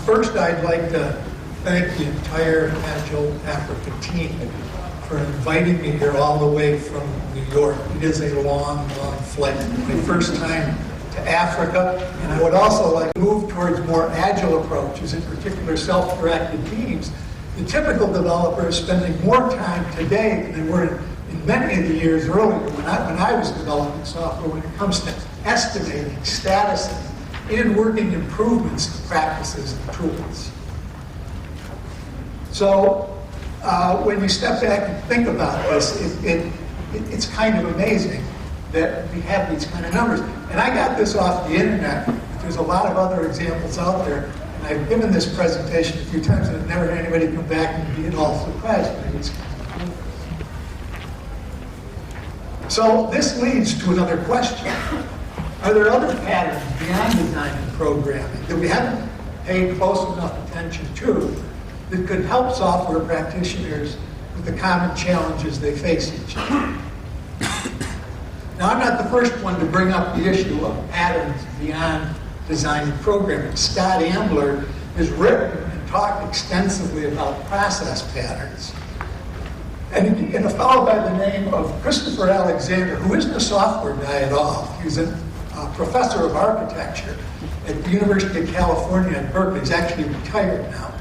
First, I'd like to thank the entire Agile Africa team for inviting me here all the way from New York. It is a long, long flight. My first time to Africa, and I would also like to move towards more agile approaches, in particular self-directed teams. The typical developer is spending more time today than they were in many of the years earlier when I was developing software when it comes to estimating, statusing, and working improvements to practices and tools. So when you step back and think about this, it's kind of amazing that we have these kind of numbers. And I got this off the internet. There's a lot of other examples out there. And I've given this presentation a few times and I've never had anybody come back and be at all surprised by these. So this leads to another question. Are there other patterns beyond design and programming that we haven't paid close enough attention to that could help software practitioners with the common challenges they face each day? Now, I'm not the first one to bring up the issue of patterns beyond design and programming. Scott Ambler has written and talked extensively about process patterns. And a fellow by the name of Christopher Alexander, who isn't a software guy at all, he's a professor of architecture at the University of California at Berkeley. He's actually retired now.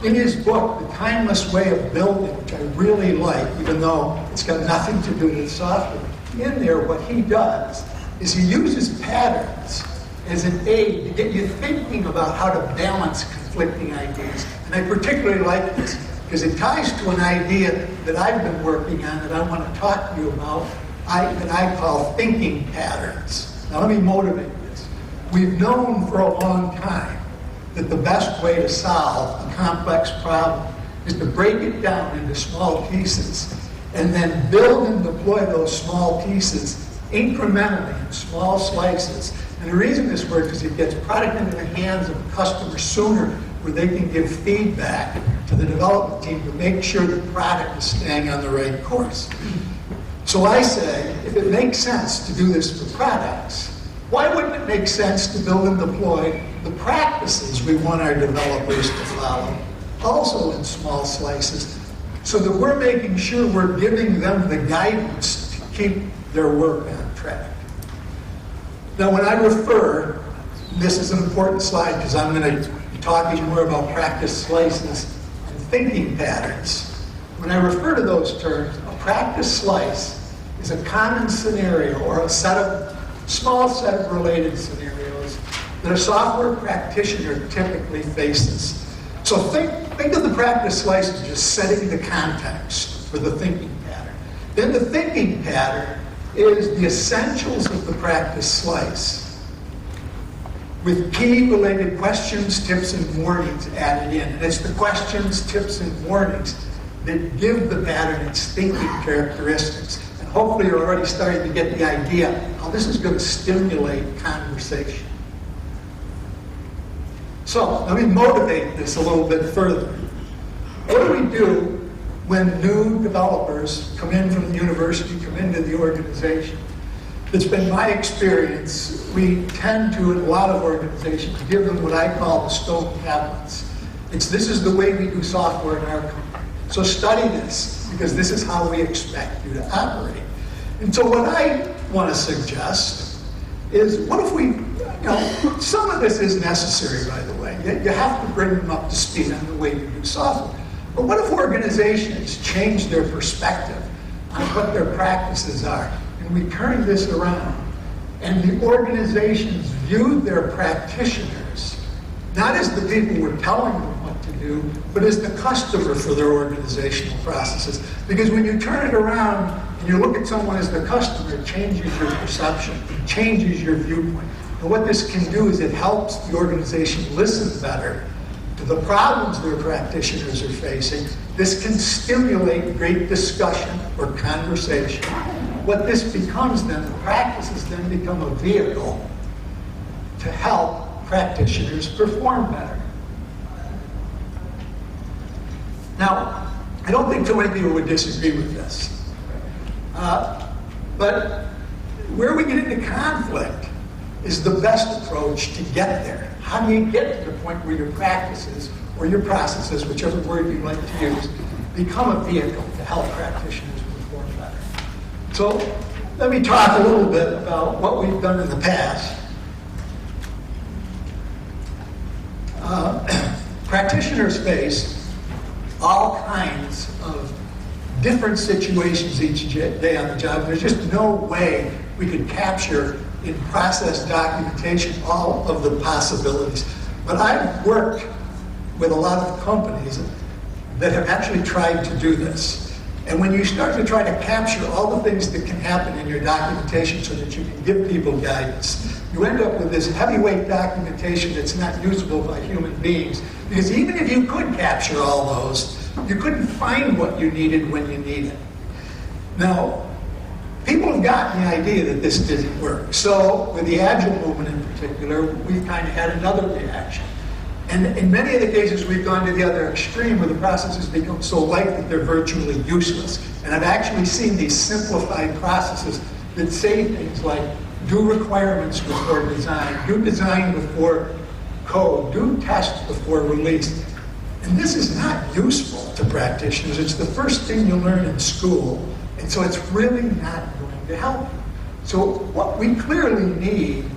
In his book, The Timeless Way of Building, which I really like, even though it's got nothing to do with software, in there what he does is he uses patterns as an aid to get you thinking about how to balance conflicting ideas. And I particularly like this because it ties to an idea that I've been working on that I want to talk to you about that I call thinking patterns. Now let me motivate this. We've known for a long time that the best way to solve a complex problem is to break it down into small pieces and then build and deploy those small pieces incrementally in small slices. And the reason this works is it gets product into the hands of the customer sooner where they can give feedback to the development team to make sure the product is staying on the right course. So I say, if it makes sense to do this for products, why wouldn't it make sense to build and deploy the practices we want our developers to follow, also in small slices, so that we're making sure we're giving them the guidance to keep their work on track? Now, when I refer, this is an important slide because I'm going to be talking more about practice slices and thinking patterns. When I refer to those terms, a practice slice is a common scenario or a small set of related scenarios that a software practitioner typically faces. So think of the practice slice as just setting the context for the thinking pattern. Then the thinking pattern is the essentials of the practice slice with key related questions, tips, and warnings added in. And it's the questions, tips, and warnings that give the pattern its thinking characteristics. And hopefully you're already starting to get the idea how this is going to stimulate conversation. So let me motivate this a little bit further. What do we do when new developers come in from the university, come into the organization? It's been my experience, we tend to, in a lot of organizations, give them what I call the stone tablets. This is the way we do software in our company. So study this, because this is how we expect you to operate. And so what I want to suggest is, what if we, some of this is necessary, by the way. You have to bring them up to speed on the way you do software. But what if organizations change their perspective on what their practices are? And we turn this around, and the organizations view their practitioners not as the people who are telling them what to do, but as the customer for their organizational processes. Because when you turn it around and you look at someone as the customer, it changes your perception, it changes your viewpoint. And what this can do is it helps the organization listen better to the problems their practitioners are facing. This can stimulate great discussion or conversation. What this becomes then, the practices then become a vehicle to help practitioners perform better. Now, I don't think too many people would disagree with this. But where we get into conflict is the best approach to get there. How do you get to the point where your practices or your processes, whichever word you like to use, become a vehicle to help practitioners perform better? So let me talk a little bit about what we've done in the past. Practitioners face all kinds of different situations each day on the job. There's just no way we could capture in process documentation all of the possibilities. But I've worked with a lot of companies that have actually tried to do this. And when you start to try to capture all the things that can happen in your documentation so that you can give people guidance, you end up with this heavyweight documentation that's not usable by human beings. Because even if you could capture all those, you couldn't find what you needed when you needed it. Now, people have gotten the idea that this didn't work. So with the Agile movement in particular, we've kind of had another reaction. And in many of the cases, we've gone to the other extreme where the processes become so light that they're virtually useless. And I've actually seen these simplified processes that say things like do requirements before design, do design before code, do test before release. And this is not useful to practitioners. It's the first thing you learn in school. And so it's really not going to help you. So what we clearly need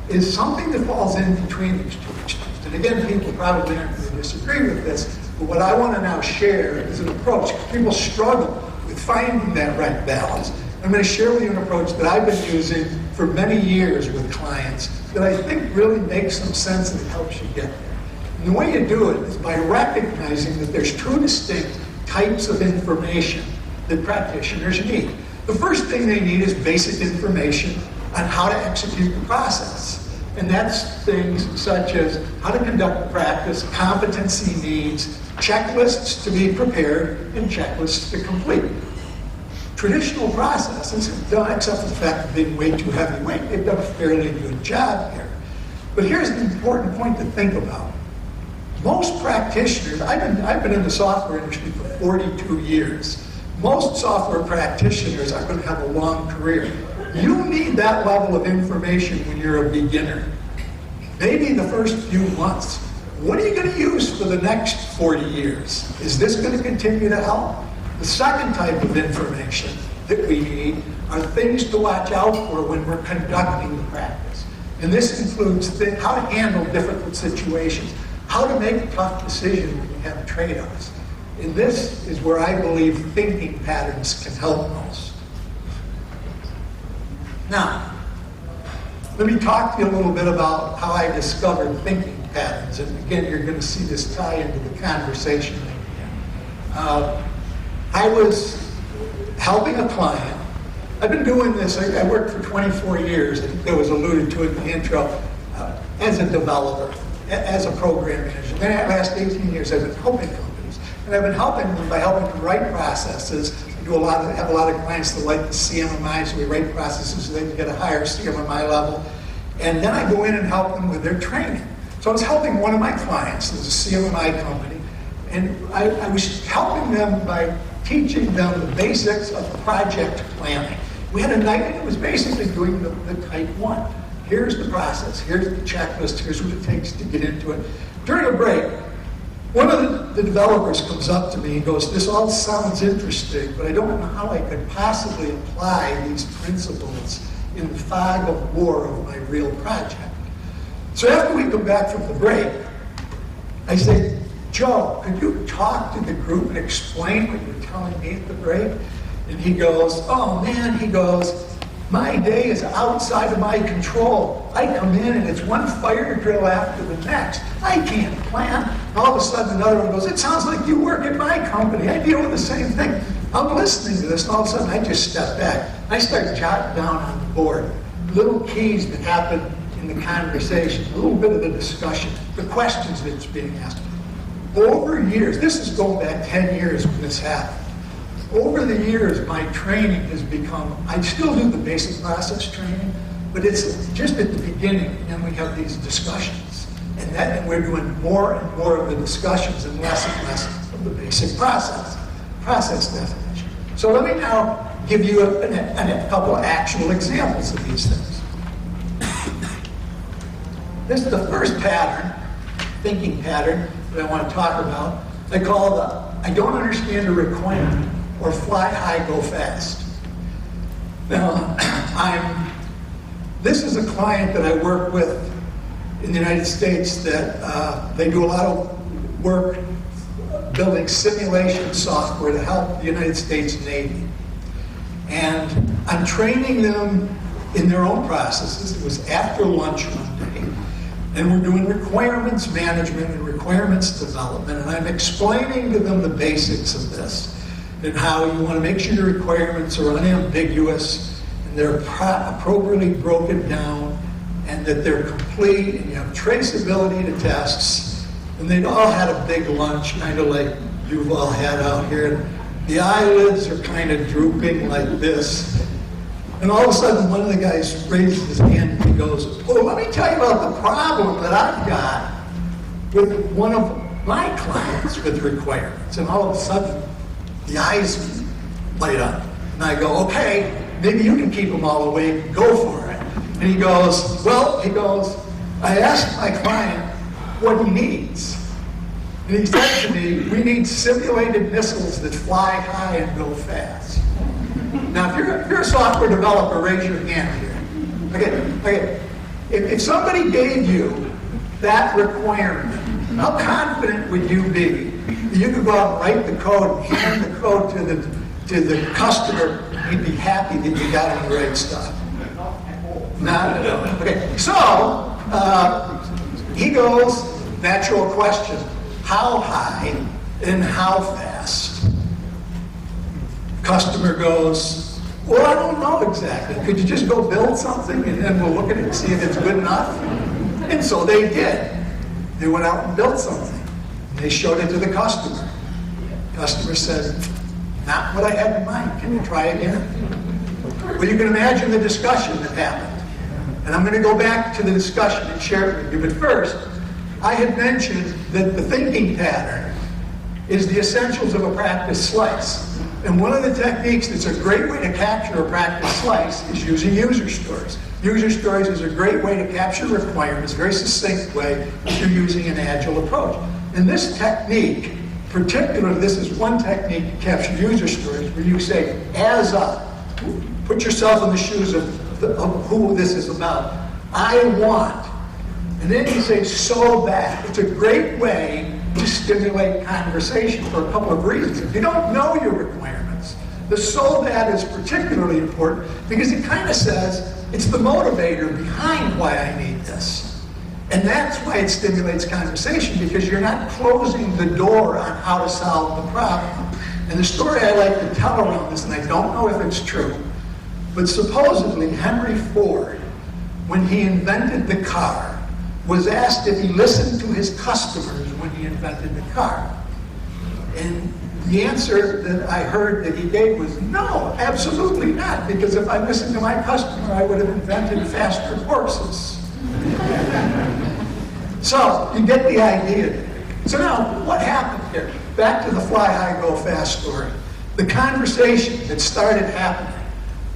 is something that falls in between these two extremes. And again, people probably aren't going to disagree with this, but what I want to now share is an approach. People struggle with finding that right balance. I'm going to share with you an approach that I've been using for many years with clients that I think really makes some sense and it helps you get there. And the way you do it is by recognizing that there's two distinct types of information that practitioners need. The first thing they need is basic information on how to execute the process. And that's things such as how to conduct practice, competency needs, checklists to be prepared, and checklists to complete. Traditional processes have done, except for the fact of being way too heavyweight, they've done a fairly good job here. But here's the important point to think about. Most practitioners, I've been in the software industry for 42 years. Most software practitioners are going to have a long career. You need that level of information when you're a beginner. Maybe the first few months. What are you going to use for the next 40 years? Is this going to continue to help? The second type of information that we need are things to watch out for when we're conducting the practice. And this includes how to handle difficult situations, how to make a tough decision when you have trade-offs. And this is where I believe thinking patterns can help most. Now, let me talk to you a little bit about how I discovered thinking patterns. And again, you're going to see this tie into the conversation. I was helping a client. I've been doing this, I worked for 24 years, I think that was alluded to in the intro, as a developer, as a program manager. Then the last 18 years I've been helping companies. And I've been helping them by helping them write processes. I have a lot of clients that like the CMMI, so we write processes so they can get a higher CMMI level. And then I go in and help them with their training. So I was helping one of my clients, it was a CMMI company, and I was helping them by teaching them the basics of project planning. We had a night, and it was basically doing the type 1. Here's the process, here's the checklist, here's what it takes to get into it. During a break, one of the developers comes up to me and goes, this all sounds interesting, but I don't know how I could possibly apply these principles in the fog of war of my real project. So after we come back from the break, I say, Joe, could you talk to the group and explain what you're telling me at the break? And he goes, oh man, he goes, my day is outside of my control. I come in and it's one fire drill after the next. I can't plan. And all of a sudden another one goes, it sounds like you work at my company. I deal with the same thing. I'm listening to this and all of a sudden I just step back. I start jotting down on the board little keys that happen in the conversation, a little bit of the discussion, the questions that's being asked. Over years, this is going back 10 years when this happened. Over the years, my training has become, I still do the basic process training, but it's just at the beginning, and then we have these discussions. And we're doing more and more of the discussions and less of the basic process definition. So let me now give you a couple of actual examples of these things. This is the first pattern, thinking pattern, that I want to talk about. I call the I don't understand a requirement, or fly high, go fast. Now, this is a client that I work with in the United States that they do a lot of work building simulation software to help the United States Navy. And I'm training them in their own processes. It was after lunch one day. And we're doing requirements management and requirements development. And I'm explaining to them the basics of this and how you want to make sure your requirements are unambiguous and they're appropriately broken down and that they're complete and you have traceability to tests. And they'd all had a big lunch, kind of like you've all had out here. The eyelids are kind of drooping like this. And all of a sudden, one of the guys raises his hand and he goes, well, let me tell you about the problem that I've got with one of my clients with requirements. And all of a sudden, the eyes light up. And I go, okay, maybe you can keep them all awake, go for it. And he goes, I asked my client what he needs. And he said to me, we need simulated missiles that fly high and go fast. Now, if you're a software developer, raise your hand here. Okay. If somebody gave you that requirement, how confident would you be that you could go out and write the code and hand the code to the customer and he'd be happy that you got him the right stuff? Not at all. Okay, so he goes, natural question, how high and how fast? Customer goes, well, I don't know exactly. Could you just go build something and then we'll look at it and see if it's good enough? And so they did. They went out and built something. And they showed it to the customer. Customer said, not what I had in mind. Can you try again? Well, you can imagine the discussion that happened. And I'm going to go back to the discussion and share it with you. But first, I had mentioned that the thinking pattern is the essentials of a practice slice. And one of the techniques that's a great way to capture a practice slice is using user stories. User stories is a great way to capture requirements, very succinct way if you're using an agile approach. And this technique, particularly, this is one technique to capture user stories where you say, as a, put yourself in the shoes of who this is about. I want. And then you say, so that. It's a great way to stimulate conversation for a couple of reasons. If you don't know your requirements, the so that is particularly important because it kind of says it's the motivator behind why I need this. And that's why it stimulates conversation because you're not closing the door on how to solve the problem. And the story I like to tell around this, and I don't know if it's true, but supposedly Henry Ford, when he invented the car, was asked if he listened to his customers when he invented the car. And the answer that I heard that he gave was no, absolutely not, because if I listened to my customer, I would have invented faster horses. So, you get the idea. So now, what happened here? Back to the fly high, go fast story. The conversation that started happening.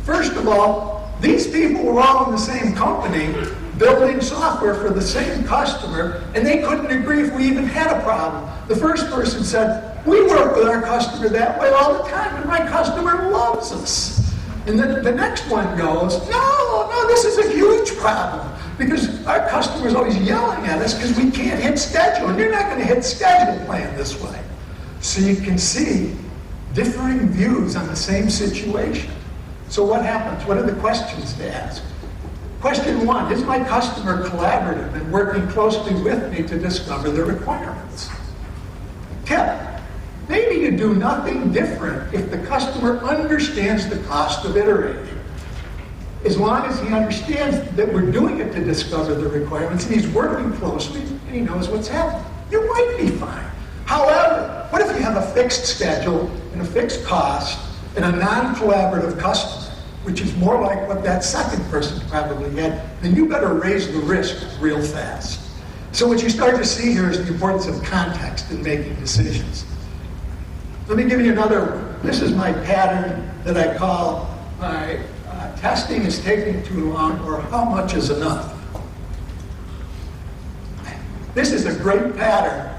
First of all, these people were all in the same company, building software for the same customer, and they couldn't agree if we even had a problem. The first person said, we work with our customer that way all the time, and my customer loves us. And then the next one goes, no, this is a huge problem, because our customer's always yelling at us because we can't hit schedule, and you're not going to hit schedule playing this way. So you can see differing views on the same situation. So what happens? What are the questions to ask? Question one, is my customer collaborative and working closely with me to discover the requirements? Tip, maybe you do nothing different if the customer understands the cost of iterating. As long as he understands that we're doing it to discover the requirements and he's working closely and he knows what's happening, you might be fine. However, what if you have a fixed schedule and a fixed cost and a non-collaborative customer, which is more like what that second person probably had, then you better raise the risk real fast. So what you start to see here is the importance of context in making decisions. Let me give you another one. This is my pattern that I call my testing is taking too long or how much is enough. This is a great pattern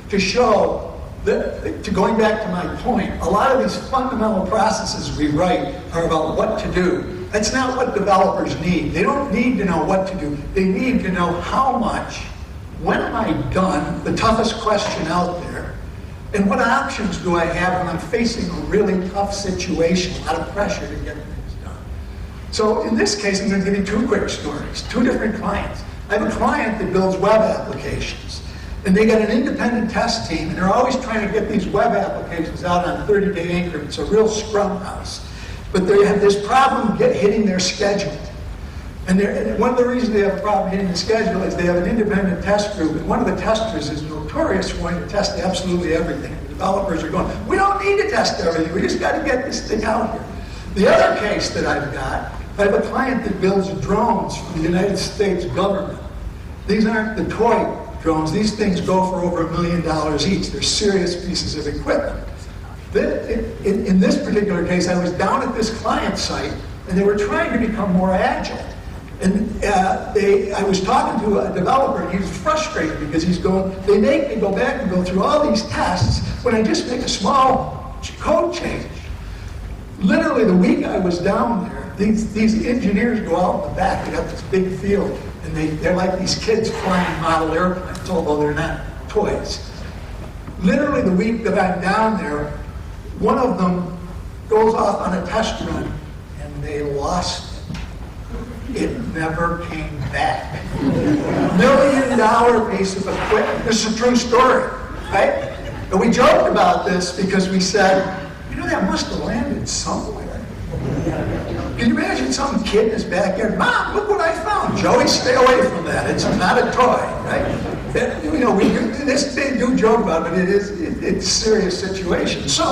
to show that, going back to my point, a lot of these fundamental processes we write are about what to do. That's not what developers need. They don't need to know what to do. They need to know how much, when am I done, the toughest question out there, and what options do I have when I'm facing a really tough situation, a lot of pressure to get things done. So in this case, I'm going to give you two quick stories, two different clients. I have a client that builds web applications, and they got an independent test team, and they're always trying to get these web applications out on 30-day increments, a real scrum house. But they have this problem hitting their schedule. And one of the reasons they have a problem hitting the schedule is they have an independent test group, and one of the testers is notorious for wanting to test absolutely everything. The developers are going, we don't need to test everything, we just got to get this thing out here. The other case that I've got, I have a client that builds drones for the United States government. These aren't the toy drones. These things go for over $1 million each. They're serious pieces of equipment. In this particular case, I was down at this client site, and they were trying to become more agile. And I was talking to a developer, and he was frustrated because he's going, they make me go back and go through all these tests when I just make a small code change. Literally, the week I was down there, these engineers go out in the back, they got this big field, and they're like these kids flying model airplanes, although they're not toys. Literally, the week that I'm down there, one of them goes off on a test run, and they lost it. It never came back. $1 million piece of equipment. This is a true story, right? And we joked about this because we said, you know, that must have landed somewhere. Can you imagine some kid in his backyard? Mom, look what I found. Joey, stay away from that. It's not a toy, right? That, you know, they do joke about it, but it's a serious situation. So,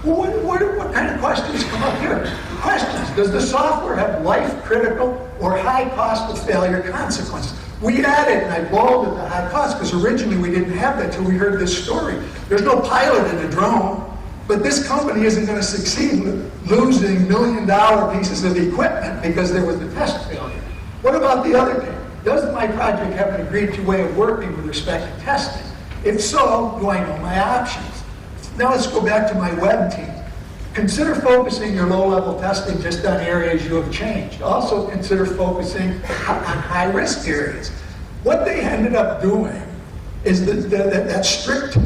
what kind of questions come up here? Questions. Does the software have life-critical or high cost of failure consequences? We added, and I bolded the high cost, because originally we didn't have that until we heard this story. There's no pilot in a drone. But this company isn't going to succeed with losing $1 million pieces of equipment because there was a test failure. What about the other thing? Does my project have an agreed-to way of working with respect to testing? If so, do I know my options? Now let's go back to my web team. Consider focusing your low-level testing just on areas you have changed. Also consider focusing on high-risk areas. What they ended up doing is that strict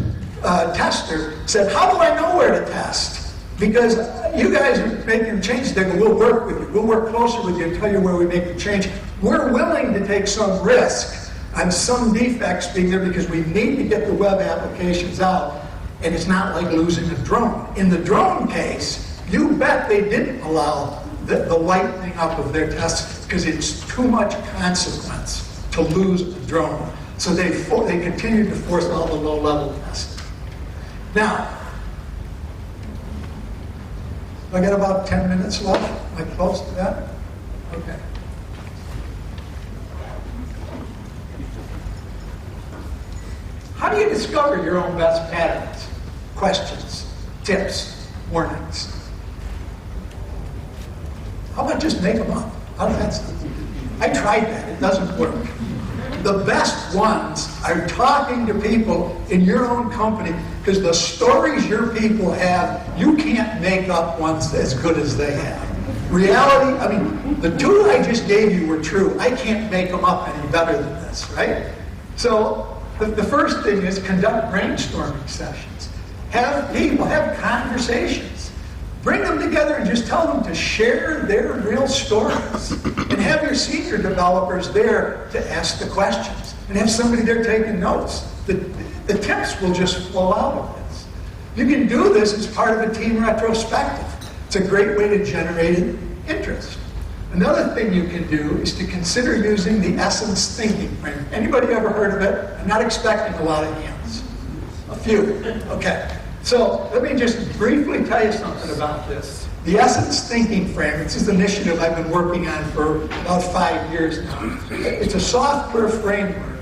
tester said, how do I know where to test? Because you guys are making changes. They go, we'll work with you. We'll work closer with you and tell you where we make the change. We're willing to take some risk on some defects being there because we need to get the web applications out, and it's not like losing a drone. In the drone case, you bet they didn't allow the lightening up of their tests because it's too much consequence to lose a drone. So they continued to force all the low-level testing. Now, I got about 10 minutes left. Am I close to that? Okay. How do you discover your own best patterns, questions, tips, warnings? How about just make them up? How does that sound? I tried that. It doesn't work. The best ones are talking to people in your own company, because the stories your people have, you can't make up ones as good as they have. Reality, I mean, the two I just gave you were true. I can't make them up any better than this, right? So the first thing is conduct brainstorming sessions. Have people have conversations. Bring them together and just tell them to share their real stories. And have your senior developers there to ask the questions. And have somebody there taking notes. The tips will just flow out of this. You can do this as part of a team retrospective. It's a great way to generate interest. Another thing you can do is to consider using the essence thinking frame. Anybody ever heard of it? I'm not expecting a lot of hands. A few. Okay. So let me just briefly tell you something about this. The Essence Thinking Frame, this is an initiative I've been working on for about 5 years now. It's a software framework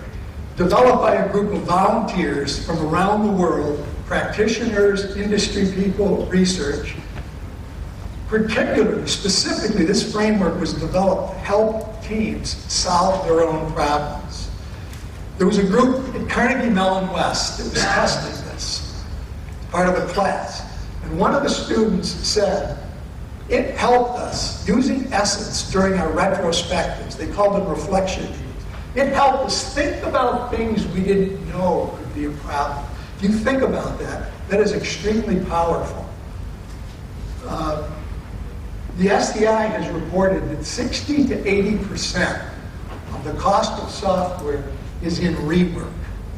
developed by a group of volunteers from around the world, practitioners, industry people, research. Particularly, specifically, this framework was developed to help teams solve their own problems. There was a group at Carnegie Mellon West that was testing this, part of a class. And one of the students said, it helped us using essence during our retrospectives. They called them reflection. It helped us think about things we didn't know could be a problem. If you think about that, that is extremely powerful. The SDI has reported that 60 to 80% of the cost of software is in rework,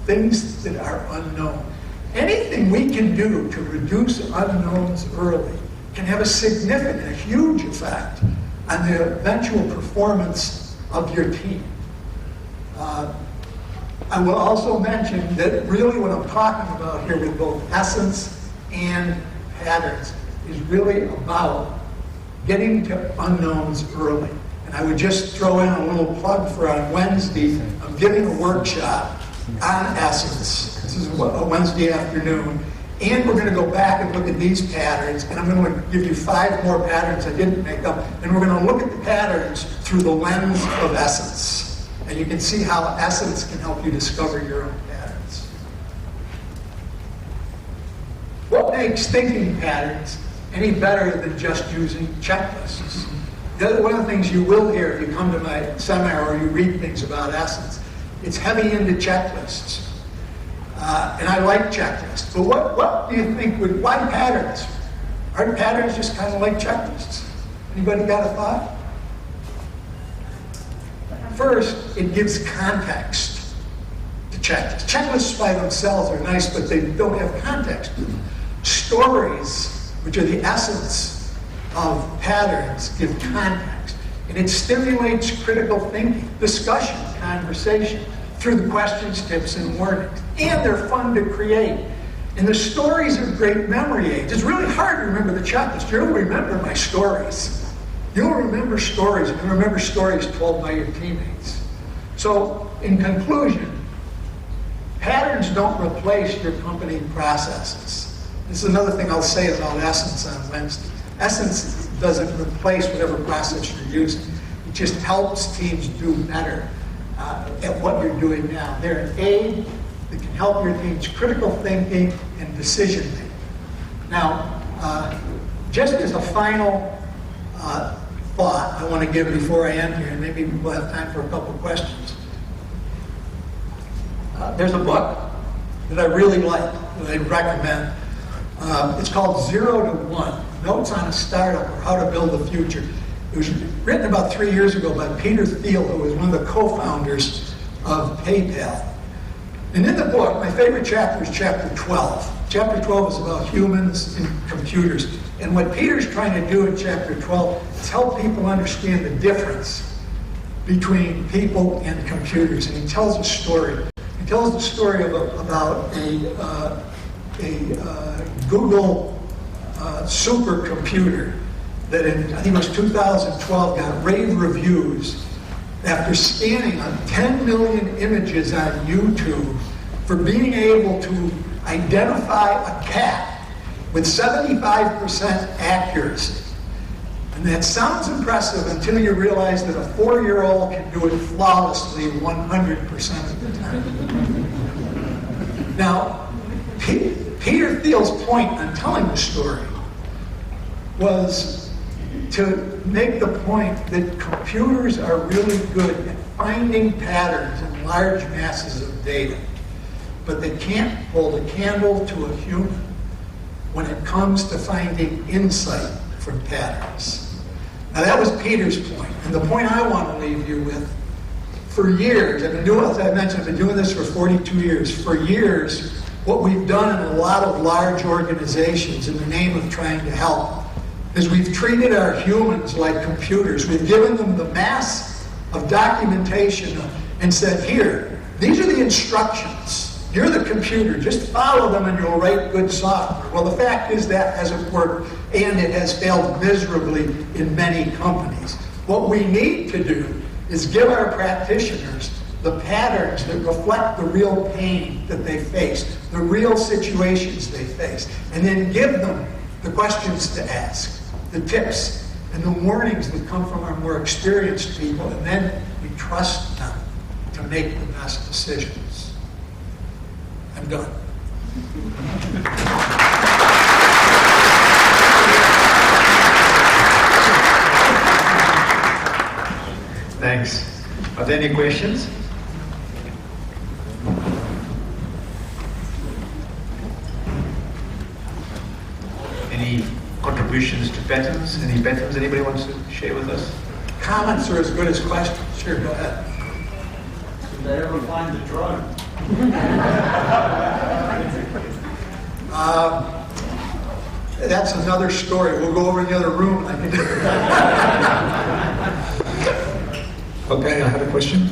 things that are unknown. Anything we can do to reduce unknowns early can have a significant, a huge effect on the eventual performance of your team. I will also mention that really what I'm talking about here with both essence and patterns is really about getting to unknowns early. And I would just throw in a little plug for on Wednesday. I'm giving a workshop on essence. This is a Wednesday afternoon. And we're going to go back and look at these patterns. And I'm going to give you 5 more patterns I didn't make up. And we're going to look at the patterns through the lens of essence. And you can see how essence can help you discover your own patterns. What makes thinking patterns any better than just using checklists? One of the things you will hear if you come to my seminar or you read things about essence, it's heavy into checklists. And I like checklists. But what do you think why patterns? Aren't patterns just kind of like checklists? Anybody got a thought? First, it gives context to checklists. Checklists by themselves are nice, but they don't have context to them. Stories, which are the essence of patterns, give context. And it stimulates critical thinking, discussion, conversation, through the questions, tips, and warnings. And they're fun to create. And the stories are great memory aids. It's really hard to remember the checklist. You'll remember my stories. You'll remember stories. And remember stories told by your teammates. So, in conclusion, patterns don't replace your company processes. This is another thing I'll say about Essence on Wednesday. Essence doesn't replace whatever process you're using. It just helps teams do better at what you're doing now. They're an aid that can help your team's critical thinking and decision making. Now, just as a final thought I want to give before I end here, and maybe we'll have time for a couple questions. There's a book that I really like, that I recommend. It's called 0 to 1, Notes on a Startup or How to Build the Future. It was written about 3 years ago by Peter Thiel, who was one of the co-founders of PayPal. And in the book, my favorite chapter is chapter 12. Chapter 12 is about humans and computers. And what Peter's trying to do in chapter 12 is help people understand the difference between people and computers. And he tells a story. He tells the story about a Google supercomputer that in, I think it was 2012, got rave reviews after scanning on 10 million images on YouTube for being able to identify a cat with 75% accuracy. And that sounds impressive until you realize that a 4-year-old can do it flawlessly 100% of the time. Now, Peter Thiel's point on telling the story was to make the point that computers are really good at finding patterns in large masses of data, but they can't hold a candle to a human when it comes to finding insight from patterns. Now that was Peter's point, and the point I want to leave you with, for years, I've been doing, as I mentioned, I've been doing this for 42 years. For years, what we've done in a lot of large organizations in the name of trying to help is we've treated our humans like computers. We've given them the mass of documentation and said, here, these are the instructions. You're the computer. Just follow them and you'll write good software. Well, the fact is that hasn't worked, and it has failed miserably in many companies. What we need to do is give our practitioners the patterns that reflect the real pain that they face, the real situations they face, and then give them the questions to ask, the tips, and the warnings that come from our more experienced people, and then we trust them to make the best decisions. I'm done. Thanks. Are there any questions? Any contributions to patterns? Any patterns anybody wants to share with us? Comments are as good as questions. Sure, go ahead. Did they ever find the drug? That's another story. We'll go over in the other room. Okay, I have a question.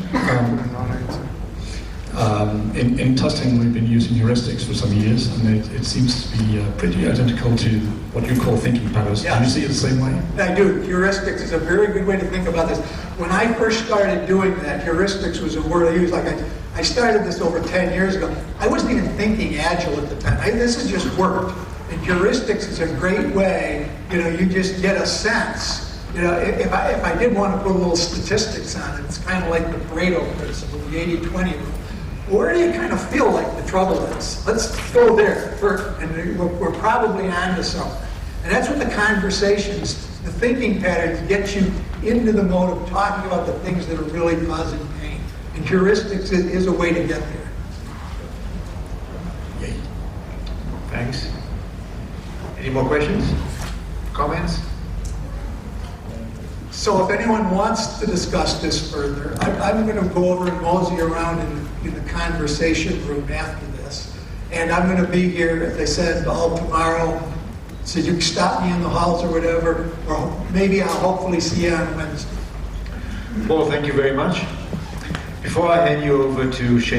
In testing, we've been using heuristics for some years, and it seems to be pretty identical to what you call thinking patterns. Yeah. Do you see it the same way? I do. Heuristics is a very good way to think about this. When I first started doing that, heuristics was a word I used. Like I started this over 10 years ago. I wasn't even thinking Agile at the time. This has just worked. And heuristics is a great way, you just get a sense. If I did want to put a little statistics on it, it's kind of like the Pareto principle, the 80-20 rule. Where do you kind of feel like the trouble is? Let's go there first, and we're probably onto something. And that's what the conversations, the thinking patterns get you into the mode of talking about the things that are really causing pain. And heuristics is a way to get there. Yay. Thanks. Any more questions? Comments? So if anyone wants to discuss this further, I'm going to go over and mosey around in the conversation room after this. And I'm going to be here, as I said, all tomorrow. So you can stop me in the halls or whatever, or maybe I'll hopefully see you on Wednesday. Paul, thank you very much. Before I hand you over to Shane,